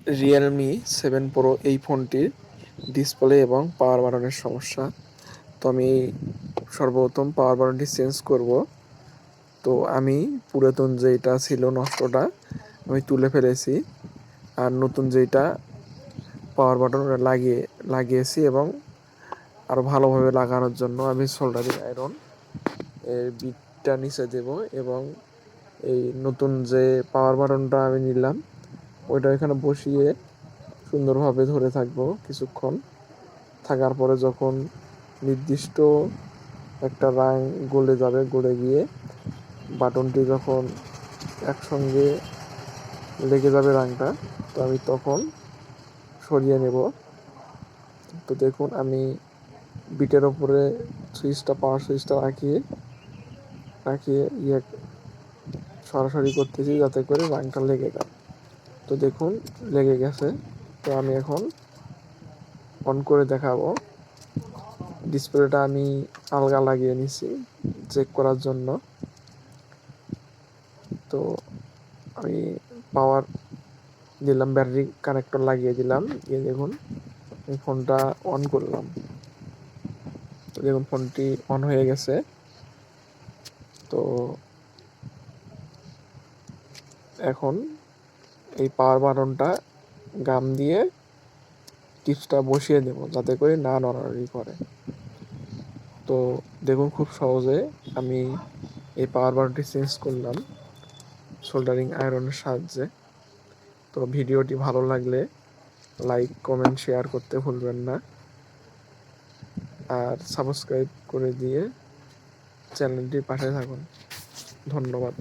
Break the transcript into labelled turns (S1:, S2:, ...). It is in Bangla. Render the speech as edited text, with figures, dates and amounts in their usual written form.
S1: Realme 7 Pro এই ফোনটির ডিসপ্লে এবং পাওয়ার বাটনের সমস্যা। তো আমি সর্বপ্রথম পাওয়ার বাটনটি চেঞ্জ করব। তো আমি পুরাতন যেটা ছিল নষ্টটা আমি তুলে ফেলেছি, আর নতুন যেটা পাওয়ার বাটন লাগিয়েছি এবং আরও ভালোভাবে লাগানোর জন্য আমি সোল্ডারিং আয়রন এর বিটটা নিচে দেব এবং এই নতুন যে পাওয়ার বাটনটা আমি নিলাম ওইটা এখানে বসিয়ে সুন্দরভাবে ধরে থাকবো কিছুক্ষণ। থাকার পরে যখন নির্দিষ্ট একটা রাং গলে যাবে, গলে গিয়ে বাটনটি যখন একসঙ্গে লেগে যাবে রাংটা, তো আমি তখন সরিয়ে নেব। তো দেখুন আমি বিটের ওপরে পাওয়ার সুইচটা রাখিয়ে সরাসরি করতেছি যাতে করে রাংটা লেগে যায়। তো দেখুন লেগে গেছে। তো আমি এখন অন করে দেখাবো। ডিসপ্লেটা আমি আলগা লাগিয়ে নিছি চেক করার জন্য। তো আমি পাওয়ার দিলাম, ব্যাটারি কানেক্টর লাগিয়ে দিলাম, এই দেখুন আমি ফোনটা অন করলাম। তো দেখুন ফোনটি অন হয়ে গেছে। তো এখন এই পাওয়ার বাটনটা গাম দিয়ে টিপসটা বসিয়ে দেব যাতে করে না নড়ানড়ি করে। তো দেখুন খুব সহজে আমি এই পাওয়ার বাটনটি চেঞ্জ করলাম সোল্ডারিং আয়রনের সাহায্যে। তো ভিডিওটি ভালো লাগলে লাইক, কমেন্ট, শেয়ার করতে ভুলবেন না, আর সাবস্ক্রাইব করে দিয়ে চ্যানেলটির পাশে থাকুন। ধন্যবাদ।